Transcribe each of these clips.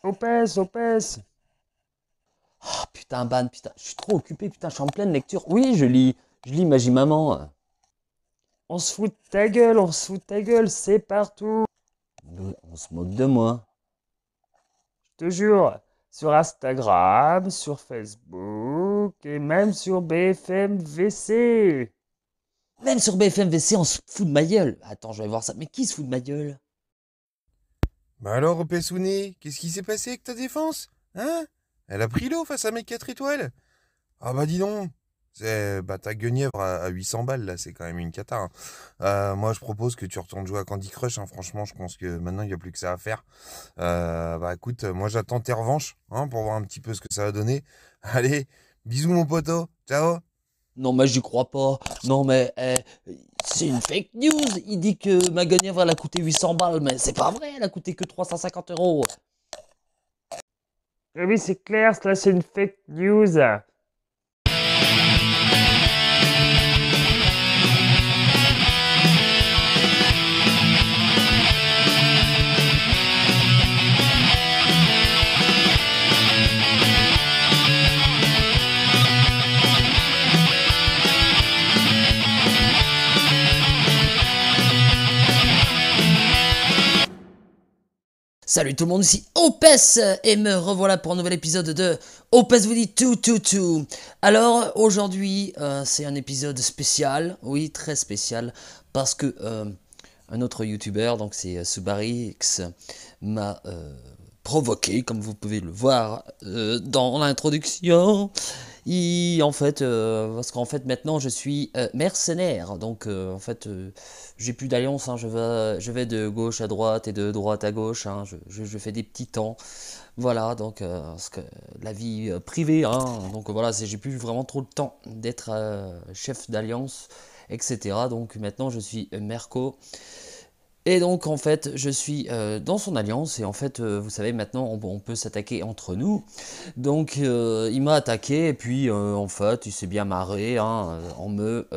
Opes, Opes. Ah, putain, Ban, putain, je suis trop occupé, putain, je suis en pleine lecture. Oui, je lis Magie Maman. On se fout de ta gueule, on se fout de ta gueule, c'est partout. On se moque de moi. Je te jure. Sur Instagram, sur Facebook et même sur BFM VC. Même sur BFM VC, on se fout de ma gueule. Attends, je vais voir ça. Mais qui se fout de ma gueule? Bah alors, Pessouni, qu'est-ce qui s'est passé avec ta défense? Hein? Elle a pris l'eau face à mes 4 étoiles? Ah bah dis donc. Bah ta guenièvre à 800 balles là, c'est quand même une cata, hein. Moi je propose que tu retournes jouer à Candy Crush, hein. Franchement, je pense que maintenant il n'y a plus que ça à faire. Bah écoute, moi j'attends tes revanches, hein, pour voir un petit peu ce que ça va donner. Allez, bisous mon poteau, ciao. Non, mais j'y crois pas. Non, mais c'est une fake news. Il dit que ma guenièvre, elle a coûté 800 balles. Mais c'est pas vrai, elle a coûté que 350 €. Eh oui, c'est clair, cela c'est une fake news. Salut tout le monde, ici Opes et me revoilà pour un nouvel épisode de Opes vous dit tout tout tout. Alors aujourd'hui c'est un épisode spécial, oui très spécial, parce que un autre youtubeur, donc c'est Subarix, m'a provoqué, comme vous pouvez le voir dans l'introduction. En fait, parce qu'en fait maintenant je suis mercenaire, donc en fait j'ai plus d'alliance, hein, je vais de gauche à droite et de droite à gauche, hein, je fais des petits temps, voilà, donc parce que la vie privée, hein, donc voilà, j'ai plus vraiment trop le temps d'être chef d'alliance, etc. Donc maintenant je suis Merco. Et donc en fait je suis dans son alliance et en fait vous savez maintenant on peut s'attaquer entre nous. Donc il m'a attaqué et puis en fait il s'est bien marré, hein, en me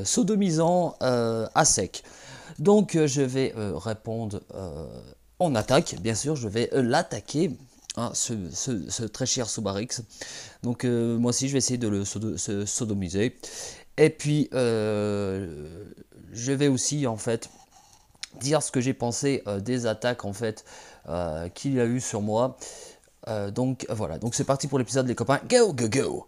sodomisant à sec. Donc je vais répondre en attaque, bien sûr je vais l'attaquer, hein, ce très cher Subarix. Donc moi aussi je vais essayer de le sodomiser. Et puis je vais aussi en fait dire ce que j'ai pensé des attaques en fait qu'il a eu sur moi. Donc voilà, donc c'est parti pour l'épisode les copains, go go go.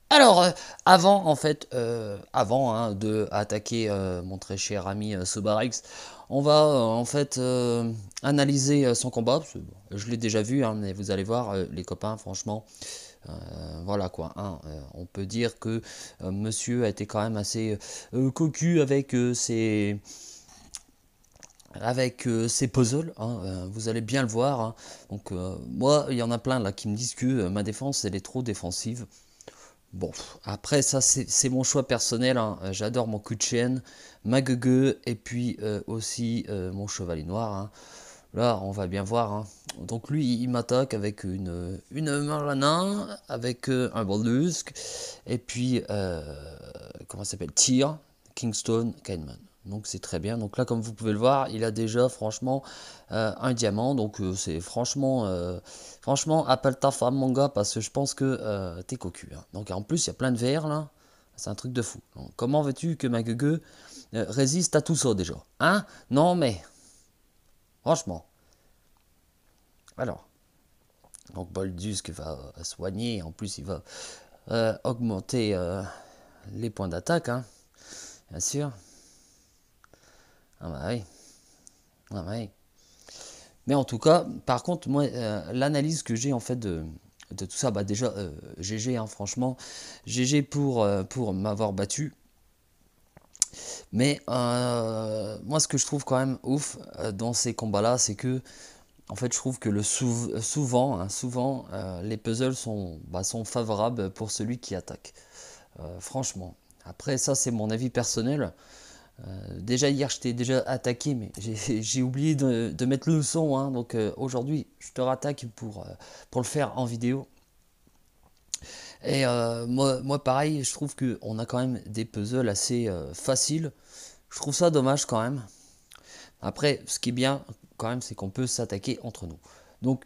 Alors avant en fait, avant hein, de attaquer mon très cher ami Sobarix, on va en fait analyser son combat. Parce que, bon, je l'ai déjà vu, hein, mais vous allez voir les copains, franchement. Voilà quoi, hein, on peut dire que monsieur a été quand même assez cocu avec ses puzzles, hein, vous allez bien le voir, hein. Donc moi il y en a plein là qui me disent que ma défense elle est trop défensive. Bon, après ça c'est mon choix personnel, hein. J'adore mon coup de chaîne, ma gueule et puis aussi mon chevalier noir, hein. Là, on va bien voir, hein. Donc lui, il m'attaque avec une Marlana, avec un Boldusk, et puis, comment ça s'appelle, Tyr, Kingston, Kainman. Donc c'est très bien. Donc là, comme vous pouvez le voir, il a déjà franchement un diamant. Donc c'est franchement, appelle ta femme, mon gars, parce que je pense que t'es cocu, hein. Donc en plus, il y a plein de verres là. C'est un truc de fou. Donc, comment veux-tu que ma gueule résiste à tout ça déjà? Hein? Non mais... Franchement. Alors, donc Boldusk va soigner, en plus il va augmenter les points d'attaque, hein, bien sûr. Ah bah oui, ah bah oui. Mais en tout cas, par contre, moi, l'analyse que j'ai en fait de tout ça, bah déjà, GG, hein, franchement, GG pour m'avoir battu. Mais moi, ce que je trouve quand même ouf dans ces combats-là, c'est que en fait, je trouve que souvent, hein, souvent les puzzles sont favorables pour celui qui attaque. Franchement. Après, ça, c'est mon avis personnel. Déjà, hier, je t'ai déjà attaqué, mais j'ai oublié de mettre le son, hein. Donc, aujourd'hui, je te rattaque pour le faire en vidéo. Et moi, pareil, je trouve qu'on a quand même des puzzles assez faciles. Je trouve ça dommage quand même. Après, ce qui est bien quand même, c'est qu'on peut s'attaquer entre nous. Donc,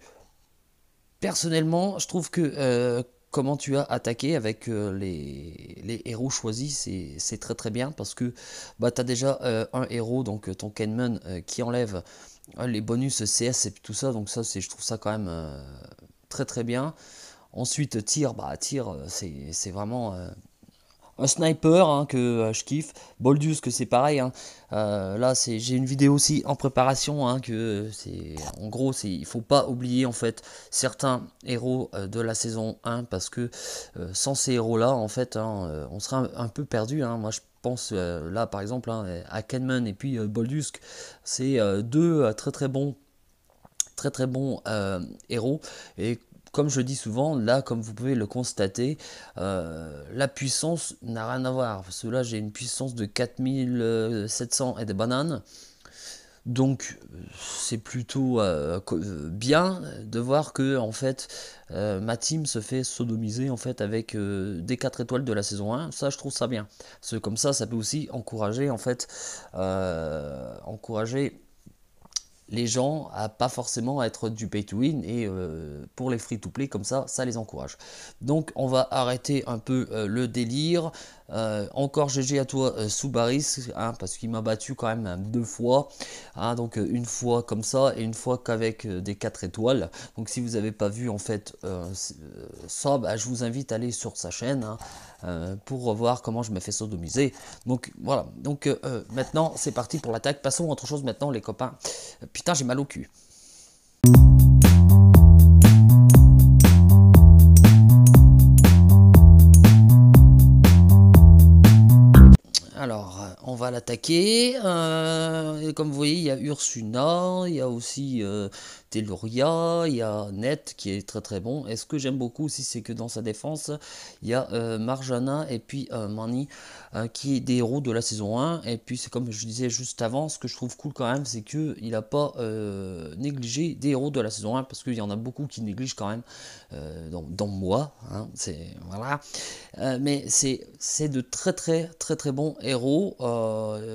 personnellement, je trouve que comment tu as attaqué avec les héros choisis, c'est très très bien parce que bah, tu as déjà un héros, donc ton Kenman, qui enlève les bonus CS et tout ça. Donc ça, je trouve ça quand même très très bien. Ensuite, tir, bah tir, c'est vraiment un sniper hein, que je kiffe. Boldus que c'est pareil. Hein. Là j'ai une vidéo aussi en préparation hein, que c'est en gros il faut pas oublier en fait certains héros de la saison 1 parce que sans ces héros là en fait hein, on serait un peu perdu. Hein. Moi je pense là par exemple hein, à Kenman et puis Boldusk, c'est deux très très bons héros et comme je dis souvent, là, comme vous pouvez le constater, la puissance n'a rien à voir. Parce que là, j'ai une puissance de 4700 et des bananes. Donc, c'est plutôt bien de voir que, en fait, ma team se fait sodomiser, en fait, avec des 4 étoiles de la saison 1. Ça, je trouve ça bien. Parce que comme ça peut aussi encourager, en fait, encourager les gens à pas forcément être du pay to win et pour les free to play comme ça les encourage. Donc on va arrêter un peu le délire. Encore GG à toi Soubaris hein, parce qu'il m'a battu quand même 2 fois hein, donc une fois comme ça et une fois qu'avec des 4 étoiles. Donc si vous n'avez pas vu en fait ça, bah, je vous invite à aller sur sa chaîne hein, pour revoir comment je me fais sodomiser. Donc voilà, donc maintenant c'est parti pour l'attaque. Passons à autre chose maintenant les copains. Putain, j'ai mal au cul. Alors, on va l'attaquer. Comme vous voyez, il y a Ursuna, il y a aussi Teluria, il y a Net qui est très très bon. Et ce que j'aime beaucoup aussi, c'est que dans sa défense, il y a Marjana et puis Mani qui est des héros de la saison 1. Et puis, c'est comme je disais juste avant, ce que je trouve cool quand même, c'est qu'il n'a pas négligé des héros de la saison 1 parce qu'il y en a beaucoup qui négligent quand même, dont moi. Hein, voilà. Mais c'est de très très très très bons héros.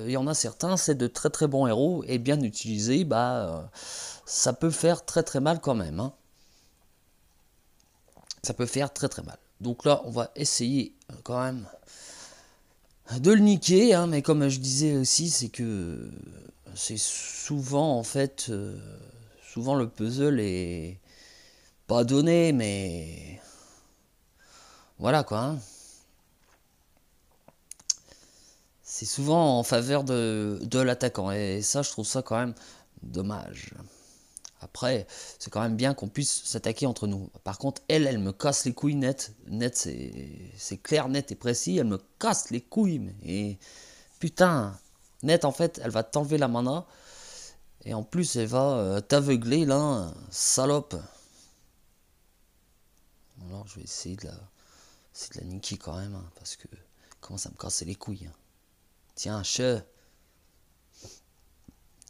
Il y en a certains, c'est de très très bons héros et bien utilisés, bah ça peut faire très très mal quand même. Hein. Ça peut faire très très mal. Donc là, on va essayer quand même de le niquer, hein, mais comme je disais aussi, c'est que c'est souvent en fait, souvent le puzzle est pas donné, mais voilà quoi. Hein. C'est souvent en faveur de l'attaquant. Et ça, je trouve ça quand même dommage. Après, c'est quand même bien qu'on puisse s'attaquer entre nous. Par contre, elle me casse les couilles net. Net, c'est clair, net et précis. Elle me casse les couilles. Et putain, net, en fait, elle va t'enlever la mana. Et en plus, elle va t'aveugler, là, salope. Alors, je vais essayer de la niquer quand même. Hein, parce que comment ça me casser les couilles. Hein. Tiens,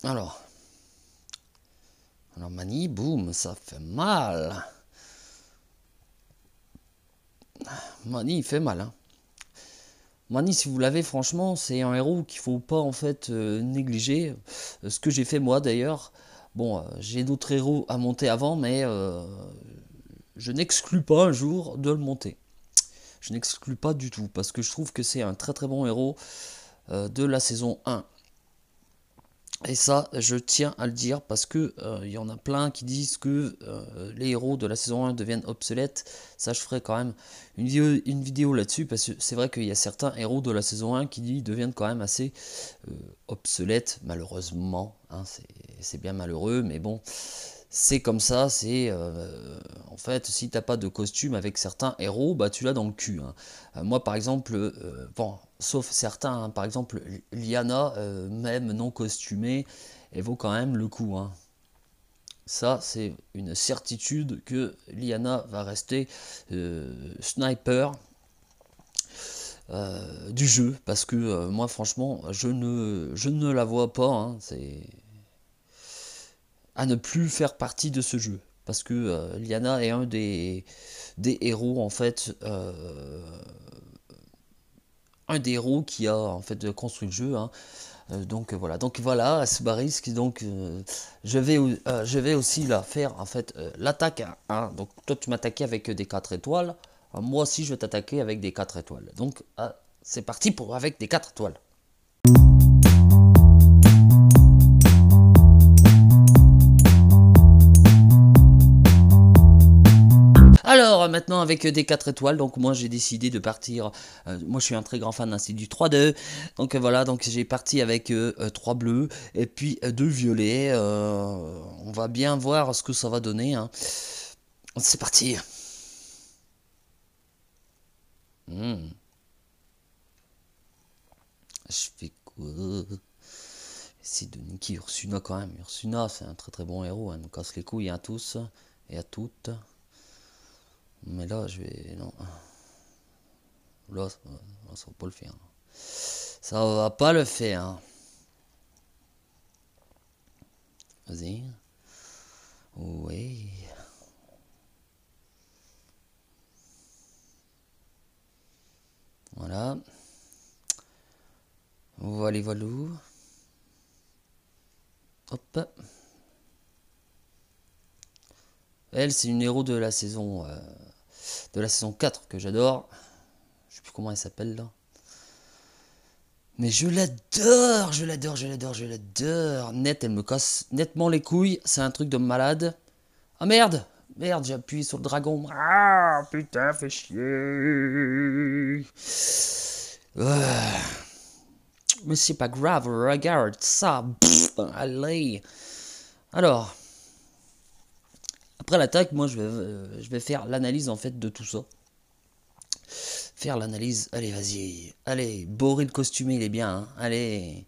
Alors Mani, boum, ça fait mal. Mani, il fait mal. Hein. Mani, si vous l'avez, franchement, c'est un héros qu'il faut pas en fait négliger. Ce que j'ai fait moi d'ailleurs. Bon, j'ai d'autres héros à monter avant, mais je n'exclus pas un jour de le monter. Je n'exclus pas du tout, parce que je trouve que c'est un très très bon héros de la saison 1. Et ça, je tiens à le dire parce que il y en a plein qui disent que les héros de la saison 1 deviennent obsolètes. Ça, je ferai quand même une vidéo là-dessus parce que c'est vrai qu'il y a certains héros de la saison 1 qui deviennent quand même assez obsolètes, malheureusement. Hein, c'est bien malheureux, mais bon, c'est comme ça. C'est en fait, si t'as pas de costume avec certains héros, bah tu l'as dans le cul. Hein. Moi, par exemple, bon. Sauf certains, hein. Par exemple Liana, même non costumée, elle vaut quand même le coup. Hein. Ça, c'est une certitude que Liana va rester sniper du jeu. Parce que moi, franchement, je ne la vois pas. Hein, c'est à ne plus faire partie de ce jeu. parce que Lyanna est un des héros en fait, un des héros qui a en fait construit le jeu, hein. Donc voilà, Asbarisk, donc je vais aussi là faire en fait l'attaque, hein. Donc toi tu m'attaquais avec des 4 étoiles, moi aussi je vais t'attaquer avec des 4 étoiles. Donc c'est parti pour avec des 4 étoiles. Alors maintenant avec des 4 étoiles, donc moi j'ai décidé de partir, moi je suis un très grand fan ainsi du 3-2, donc voilà, donc j'ai parti avec 3 bleus et puis 2 violets, on va bien voir ce que ça va donner, hein. C'est parti. Je fais quoi? Essayer de niquer Ursuna quand même. Ursuna c'est un très très bon héros, elle nous casse les couilles à tous et à toutes. Mais là je vais... non. Là ça va pas le faire. Ça va pas le faire. Vas-y. Oui. Voilà. Voilà, voilà. Hop. Elle, c'est une héros de la saison 4 que j'adore. Je sais plus comment elle s'appelle là. Mais je l'adore, je l'adore, je l'adore, je l'adore. Net, elle me casse nettement les couilles. C'est un truc de malade. Ah merde! Merde, j'ai appuyé sur le dragon. Ah, putain, fais chier. Mais c'est pas grave, regarde ça. Pff, allez. Alors, après l'attaque, moi je vais faire l'analyse en fait de tout ça. Faire l'analyse. Allez, vas-y. Allez, Boril costumé, il est bien, hein. Allez.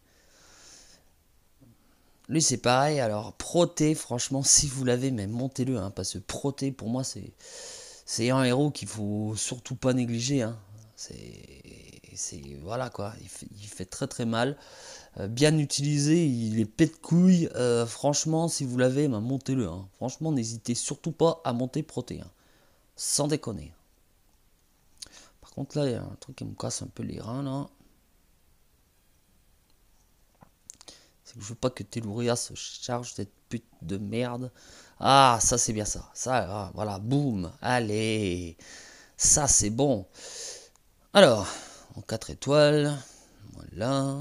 Lui, c'est pareil. Alors, Proté, franchement, si vous l'avez, mais montez-le, hein, parce que Proté, pour moi, c'est un héros qu'il faut surtout pas négliger, hein. Voilà quoi. Il fait très très mal. Bien utilisé, il est pète couille. Franchement, si vous l'avez, ben, montez-le, hein. Franchement, n'hésitez surtout pas à monter Proté, hein. Sans déconner. Par contre, là, il y a un truc qui me casse un peu les reins, là. C'est que je veux pas que Telluria se charge cette pute de merde. Ah, ça, c'est bien ça. Ça, ah, voilà, boum. Allez. Ça, c'est bon. Alors, en 4 étoiles. Voilà.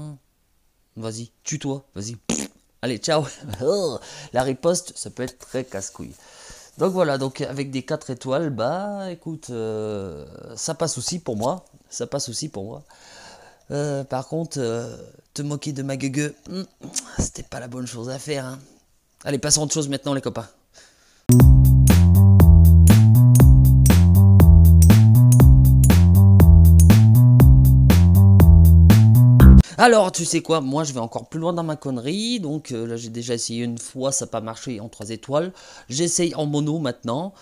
Vas-y, tue-toi. Vas-y. Allez, ciao. La riposte, ça peut être très casse-couille. Donc voilà, donc avec des 4 étoiles, bah écoute, ça passe aussi pour moi. Ça passe aussi pour moi. Par contre, te moquer de ma gueule, c'était pas la bonne chose à faire, hein. Allez, passons à autre chose maintenant, les copains. Alors, tu sais quoi, moi je vais encore plus loin dans ma connerie, donc là j'ai déjà essayé une fois, ça n'a pas marché en 3 étoiles. J'essaye en mono maintenant,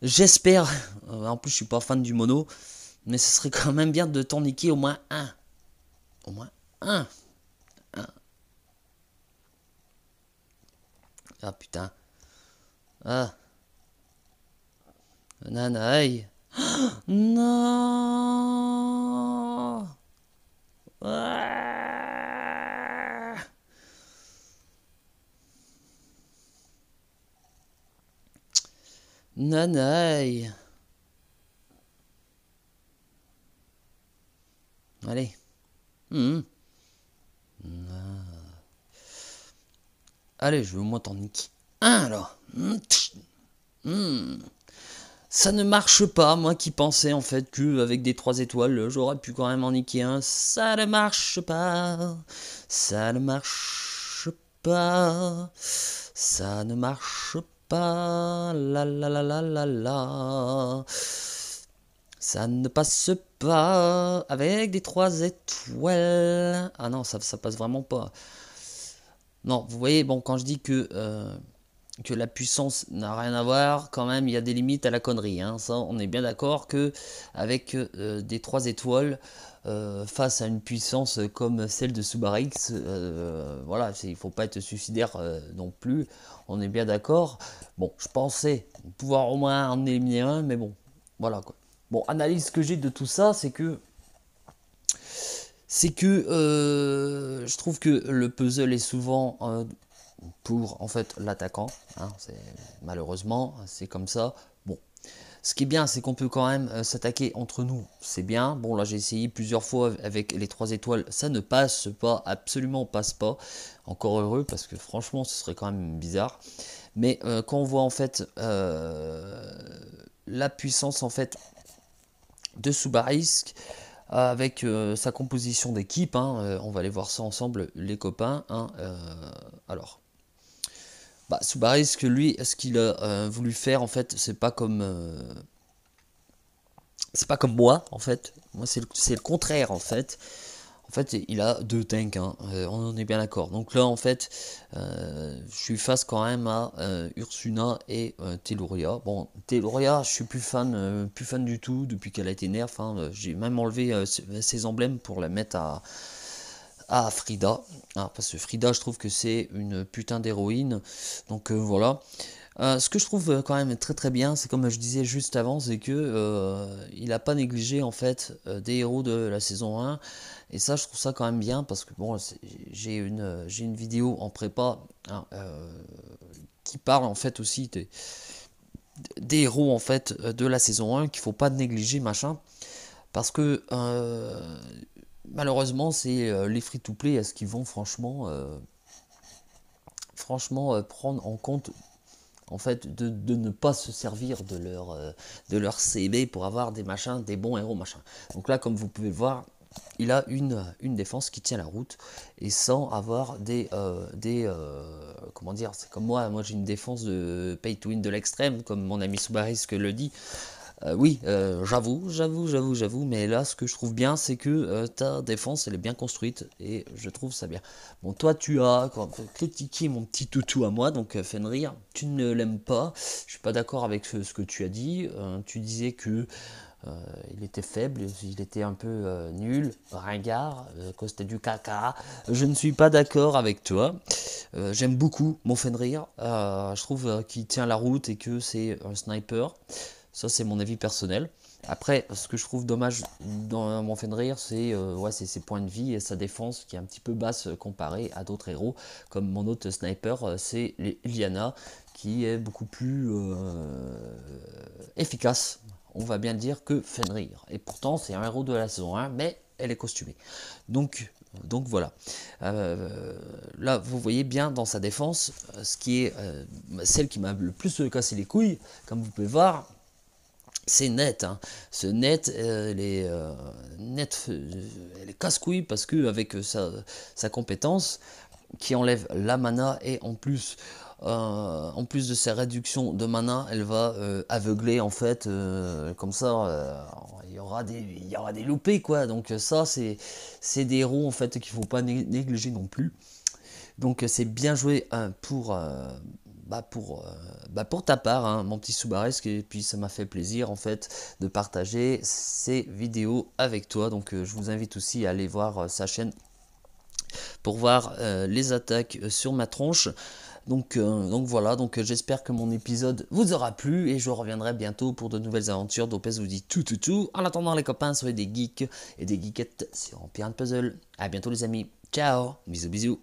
j'espère, en plus je suis pas fan du mono, mais ce serait quand même bien de t'en niquer au moins un. Au moins un. Ah putain. Ah. Nanaï. Non. Ah. Nanaï. Allez. Allez, je veux au moins t'en niquer un alors. Ça ne marche pas, moi qui pensais en fait que avec des 3 étoiles, j'aurais pu quand même en niquer un. Ça ne marche pas. Ça ne marche pas. Ça ne marche pas. La la la la la la. Ça ne passe pas avec des 3 étoiles. Ah non, ça passe vraiment pas. Non, vous voyez, bon, quand je dis que la puissance n'a rien à voir, quand même, il y a des limites à la connerie, hein. Ça, on est bien d'accord que avec des 3 étoiles, face à une puissance comme celle de Subarix, voilà, il faut pas être suicidaire non plus, on est bien d'accord. Bon, je pensais pouvoir au moins en éliminer un, mais bon, voilà quoi. Bon, analyse que j'ai de tout ça, je trouve que le puzzle est souvent pour en fait l'attaquant, hein, malheureusement c'est comme ça. Bon, ce qui est bien, c'est qu'on peut quand même s'attaquer entre nous, c'est bien. Bon, là j'ai essayé plusieurs fois avec les 3 étoiles, ça ne passe pas, absolument passe pas. Encore heureux, parce que franchement ce serait quand même bizarre. Mais quand on voit en fait la puissance en fait de Subarisk, avec sa composition d'équipe, hein, on va aller voir ça ensemble les copains, hein, alors Subarisk, lui, ce qu'il a voulu faire en fait, c'est pas comme moi en fait. Moi c'est le contraire en fait. En fait, il a 2 tanks, hein, on en est bien d'accord. Donc là, en fait, je suis face quand même à Ursuna et Telluria. Bon, Telluria, je suis plus fan du tout depuis qu'elle a été nerf. Hein, j'ai même enlevé ses emblèmes pour la mettre à Frida. Ah, parce que Frida, je trouve que c'est une putain d'héroïne. Donc voilà. Ce que je trouve quand même très très bien, c'est comme je disais juste avant, c'est que il n'a pas négligé en fait des héros de la saison 1. Et ça, je trouve ça quand même bien parce que bon, j'ai une vidéo en prépa, hein, qui parle en fait aussi des héros en fait de la saison 1 qu'il faut pas négliger machin, parce que malheureusement c'est les free-to-play est-ce qu'ils vont franchement prendre en compte en fait de ne pas se servir de leur CB pour avoir des machins, des bons héros machin. Donc là, comme vous pouvez le voir, il a une défense qui tient la route et sans avoir comment dire, c'est comme moi j'ai une défense de pay to win de l'extrême, comme mon ami Subarisk le dit. Oui, j'avoue, mais là ce que je trouve bien, c'est que ta défense elle est bien construite et je trouve ça bien. Bon, toi tu as critiqué mon petit toutou à moi, donc Fenrir, tu ne l'aimes pas, je suis pas d'accord avec ce que tu as dit. Tu disais que il était faible, il était un peu nul, ringard, que c'était du caca. Je ne suis pas d'accord avec toi. J'aime beaucoup mon Fenrir, je trouve qu'il tient la route et que c'est un sniper. Ça, c'est mon avis personnel. Après, ce que je trouve dommage dans mon Fenrir, c'est ouais, ses points de vie et sa défense qui est un petit peu basse comparée à d'autres héros. Comme mon autre sniper, c'est Lyanna, qui est beaucoup plus efficace, on va bien dire, que Fenrir. Et pourtant, c'est un héros de la saison 1, mais elle est costumée. Donc voilà. Là, vous voyez bien dans sa défense, ce qui est celle qui m'a le plus cassé les couilles, comme vous pouvez voir. C'est net, hein. Ce net, elle est casse-couille parce que avec sa compétence qui enlève la mana et en plus de sa réduction de mana, elle va aveugler en fait, comme ça, il y aura des loupés quoi. Donc ça, c'est des héros en fait qu'il faut pas négliger non plus. Donc c'est bien joué pour ta part, hein, mon petit Subaresque, et puis ça m'a fait plaisir en fait de partager ces vidéos avec toi. Donc je vous invite aussi à aller voir sa chaîne pour voir les attaques sur ma tronche. Donc voilà, donc j'espère que mon épisode vous aura plu et je reviendrai bientôt pour de nouvelles aventures d'Opes vous dit tout. En attendant les copains, soyez des geeks et des geekettes sur Empire & Puzzle. A bientôt les amis, ciao, bisous.